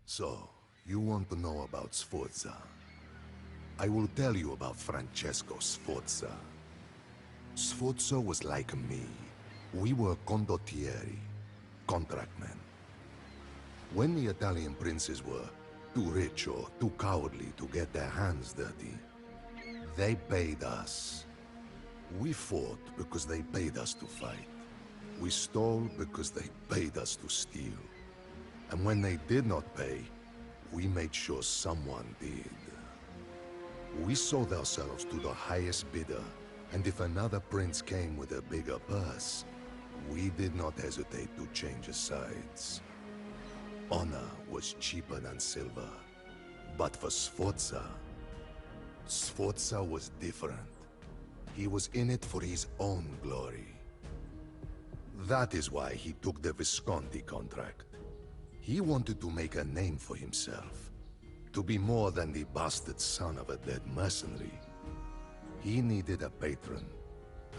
So, you want to know about Sforza? I will tell you about Francesco Sforza. Sforza was like me. We were condottieri, contractmen. When the Italian princes were too rich or too cowardly to get their hands dirty, they paid us. We fought because they paid us to fight. We stole because they paid us to steal. And when they did not pay, we made sure someone did. We sold ourselves to the highest bidder, and if another prince came with a bigger purse, we did not hesitate to change sides. Honor was cheaper than silver. But for Sforza, Sforza was different. He was in it for his own glory. That is why he took the Visconti contract. He wanted to make a name for himself, to be more than the bastard son of a dead mercenary. He needed a patron,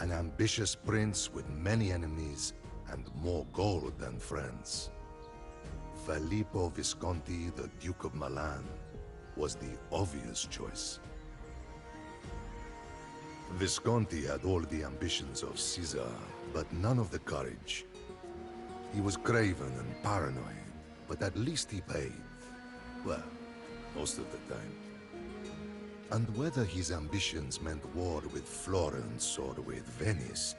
an ambitious prince with many enemies and more gold than friends. Filippo Visconti, the Duke of Milan, was the obvious choice. Visconti had all the ambitions of Caesar, but none of the courage. He was craven and paranoid, but at least he paid. Well, most of the time. And whether his ambitions meant war with Florence or with Venice,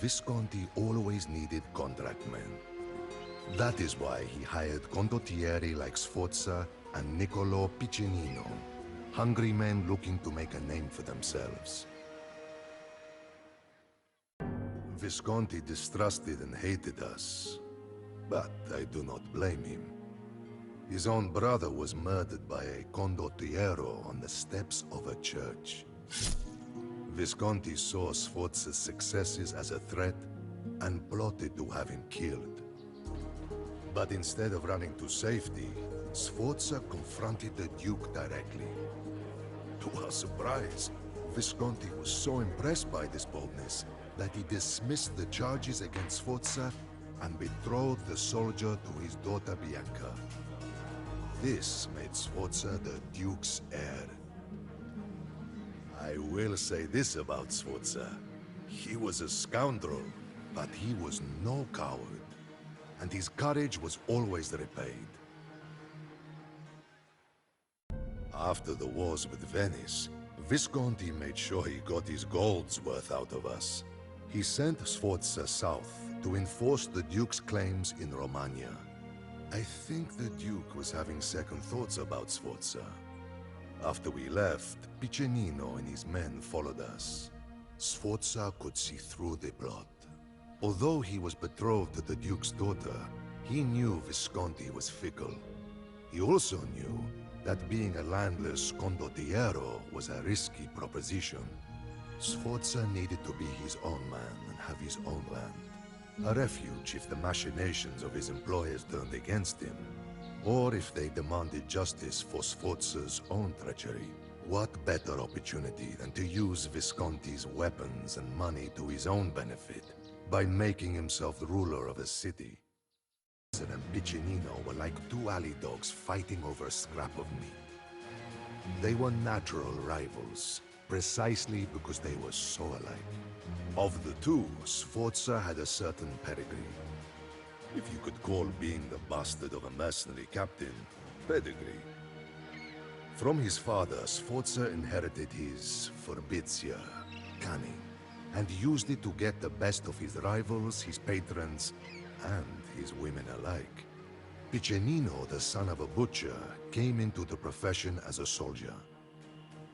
Visconti always needed contractmen. That is why he hired condottieri like Sforza and Niccolò Piccinino, hungry men looking to make a name for themselves. Visconti distrusted and hated us, but I do not blame him. His own brother was murdered by a condottiero on the steps of a church. Visconti saw Sforza's successes as a threat and plotted to have him killed. But instead of running to safety, Sforza confronted the Duke directly. To our surprise, Visconti was so impressed by this boldness that he dismissed the charges against Sforza and betrothed the soldier to his daughter Bianca. This made Sforza the Duke's heir. I will say this about Sforza. He was a scoundrel, but he was no coward, and his courage was always repaid. After the wars with Venice, Visconti made sure he got his gold's worth out of us. He sent Sforza south to enforce the Duke's claims in Romagna. I think the Duke was having second thoughts about Sforza. After we left, Piccinino and his men followed us. Sforza could see through the plot. Although he was betrothed to the Duke's daughter, he knew Visconti was fickle. He also knew that being a landless condottiero was a risky proposition. Sforza needed to be his own man and have his own land. A refuge if the machinations of his employers turned against him, or if they demanded justice for Sforza's own treachery. What better opportunity than to use Visconti's weapons and money to his own benefit by making himself the ruler of a city? Sforza and Piccinino were like two alley dogs fighting over a scrap of meat. They were natural rivals, precisely because they were so alike. Of the two, Sforza had a certain pedigree. If you could call being the bastard of a mercenary captain pedigree. From his father, Sforza inherited his furbizia, cunning, and used it to get the best of his rivals, his patrons, and his women alike. Piccinino, the son of a butcher, came into the profession as a soldier.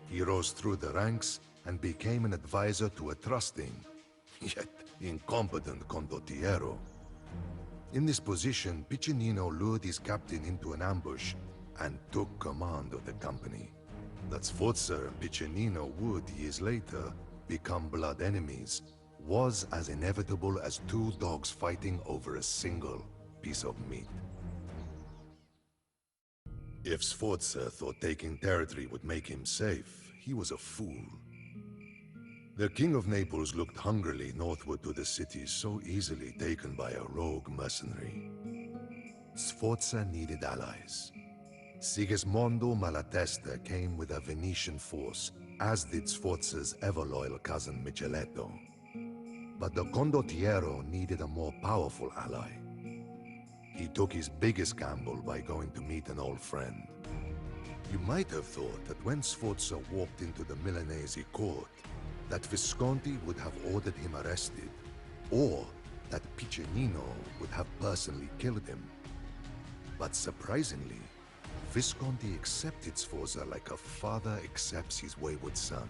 He rose through the ranks and became an advisor to a trusting, yet incompetent condottiero. In this position, Piccinino lured his captain into an ambush and took command of the company. That Sforza and Piccinino would, years later, become blood enemies was as inevitable as two dogs fighting over a single piece of meat. If Sforza thought taking territory would make him safe, he was a fool. The King of Naples looked hungrily northward to the city so easily taken by a rogue mercenary. Sforza needed allies. Sigismondo Malatesta came with a Venetian force, as did Sforza's ever-loyal cousin Micheletto. But the condottiero needed a more powerful ally. He took his biggest gamble by going to meet an old friend. You might have thought that when Sforza walked into the Milanese court, that Visconti would have ordered him arrested, or that Piccinino would have personally killed him. But surprisingly, Visconti accepted Sforza like a father accepts his wayward son.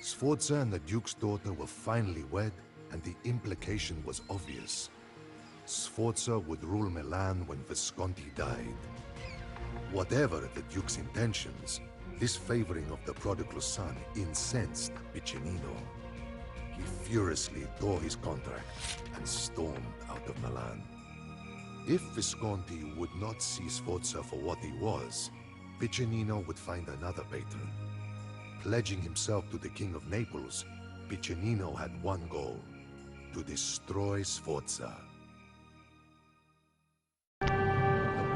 Sforza and the Duke's daughter were finally wed, and the implication was obvious. Sforza would rule Milan when Visconti died. Whatever the Duke's intentions, this favoring of the prodigal son incensed Piccinino. He furiously tore his contract and stormed out of Milan. If Visconti would not see Sforza for what he was, Piccinino would find another patron. Pledging himself to the King of Naples, Piccinino had one goal: to destroy Sforza. The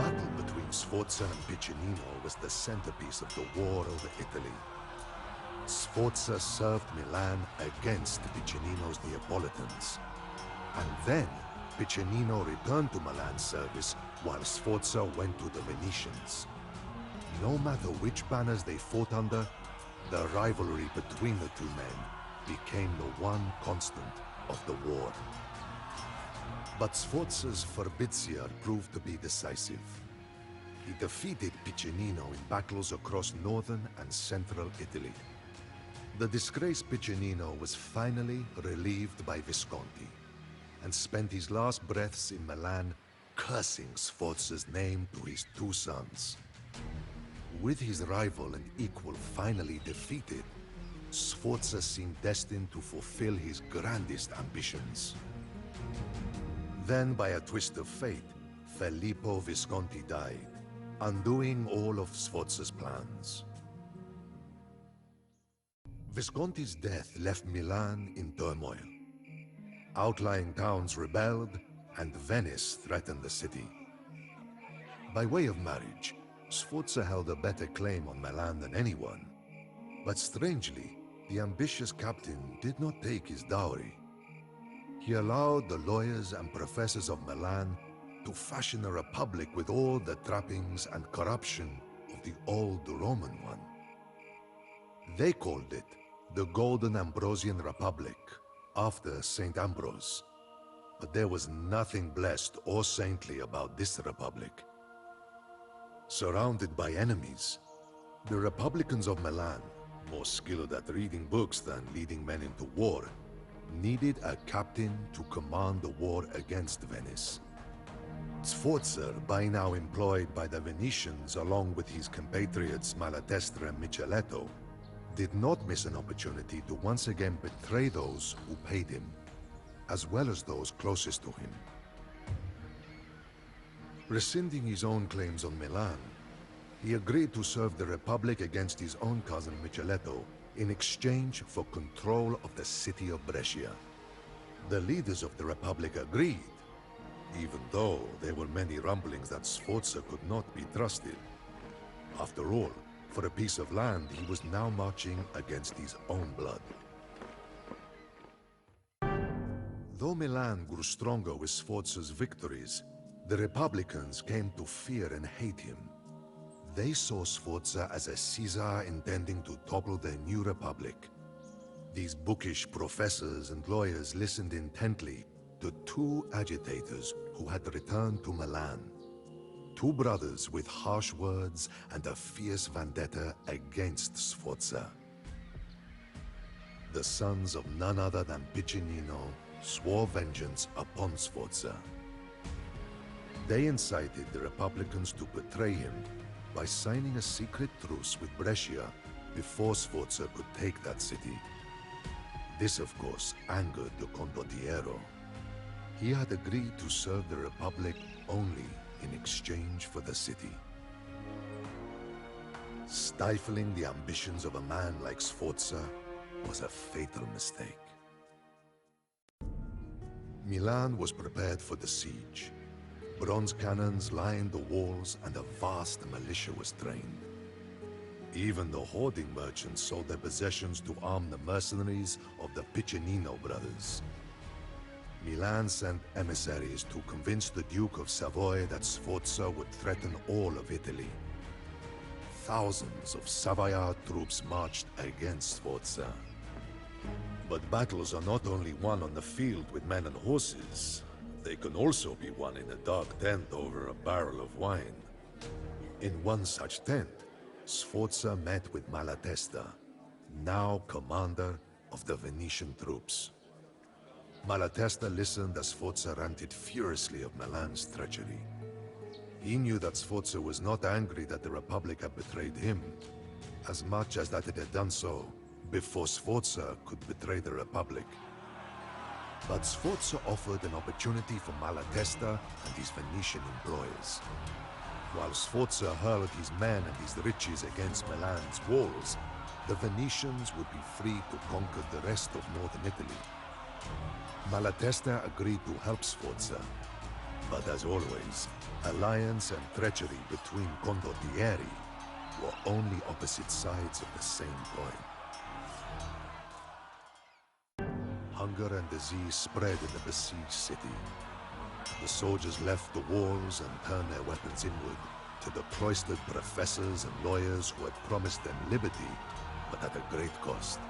battle between Sforza and Piccinino was the centerpiece of the war over Italy. Sforza served Milan against Piccinino's Neapolitans. And then, Piccinino returned to Milan's service while Sforza went to the Venetians. No matter which banners they fought under, the rivalry between the two men became the one constant of the war. But Sforza's Furbizia proved to be decisive. He defeated Piccinino in battles across northern and central Italy. The disgraced Piccinino was finally relieved by Visconti, and spent his last breaths in Milan cursing Sforza's name to his two sons. With his rival and equal finally defeated, Sforza seemed destined to fulfill his grandest ambitions. Then, by a twist of fate, Filippo Visconti died, undoing all of Sforza's plans. Visconti's death left Milan in turmoil. Outlying towns rebelled, and Venice threatened the city. By way of marriage, Sforza held a better claim on Milan than anyone. But strangely, the ambitious captain did not take his dowry. He allowed the lawyers and professors of Milan to fashion a republic with all the trappings and corruption of the old Roman one. They called it the Golden Ambrosian Republic, after St. Ambrose. But there was nothing blessed or saintly about this republic. Surrounded by enemies, the Republicans of Milan, more skilled at reading books than leading men into war, needed a captain to command the war against Venice. Sforza, by now employed by the Venetians along with his compatriots Malatesta and Micheletto, did not miss an opportunity to once again betray those who paid him, as well as those closest to him. Rescinding his own claims on Milan, he agreed to serve the Republic against his own cousin Micheletto in exchange for control of the city of Brescia. The leaders of the Republic agreed, even though there were many rumblings that Sforza could not be trusted. After all, for a piece of land, he was now marching against his own blood. Though Milan grew stronger with Sforza's victories, the Republicans came to fear and hate him. They saw Sforza as a Caesar intending to topple their new republic. These bookish professors and lawyers listened intently to two agitators who had returned to Milan. Two brothers with harsh words and a fierce vendetta against Sforza. The sons of none other than Piccinino swore vengeance upon Sforza. They incited the Republicans to betray him by signing a secret truce with Brescia before Sforza could take that city. This, of course, angered the condottiero. He had agreed to serve the Republic only in exchange for the city. Stifling the ambitions of a man like Sforza was a fatal mistake. Milan was prepared for the siege, Bronze cannons lined the walls and a vast militia was trained. Even the hoarding merchants sold their possessions to arm the mercenaries of the Piccinino brothers. Milan sent emissaries to convince the Duke of Savoy that Sforza would threaten all of Italy. Thousands of Savoyard troops marched against Sforza. But battles are not only won on the field with men and horses. They can also be won in a dark tent over a barrel of wine. In one such tent, Sforza met with Malatesta, now commander of the Venetian troops. Malatesta listened as Sforza ranted furiously of Milan's treachery. He knew that Sforza was not angry that the Republic had betrayed him, as much as that it had done so before Sforza could betray the Republic. But Sforza offered an opportunity for Malatesta and his Venetian employers. While Sforza hurled his men and his riches against Milan's walls, the Venetians would be free to conquer the rest of northern Italy. Malatesta agreed to help Sforza, but as always, alliance and treachery between condottieri were only opposite sides of the same coin. Hunger and disease spread in the besieged city. The soldiers left the walls and turned their weapons inward to the cloistered professors and lawyers who had promised them liberty, but at a great cost.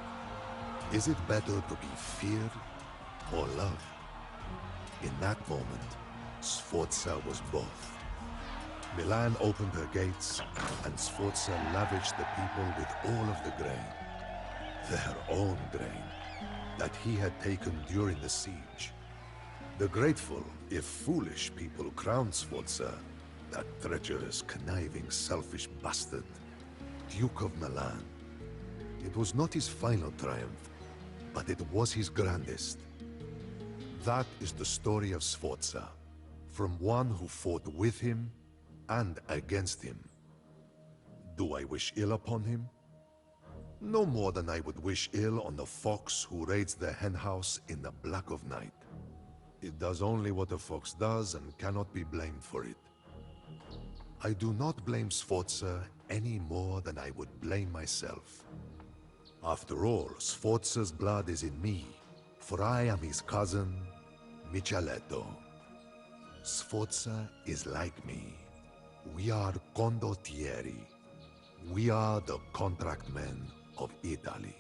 Is it better to be feared or loved? In that moment, Sforza was both. Milan opened her gates, and Sforza lavished the people with all of the grain, their own grain, that he had taken during the siege. The grateful, if foolish, people crowned Sforza, that treacherous, conniving, selfish bastard, Duke of Milan. It was not his final triumph, but it was his grandest. That is the story of Sforza, from one who fought with him and against him. Do I wish ill upon him? No more than I would wish ill on the fox who raids the henhouse in the black of night. It does only what a fox does and cannot be blamed for it. I do not blame Sforza any more than I would blame myself. After all, Sforza's blood is in me, for I am his cousin, Micheletto. Sforza is like me. We are condottieri. We are the contract men of Italy.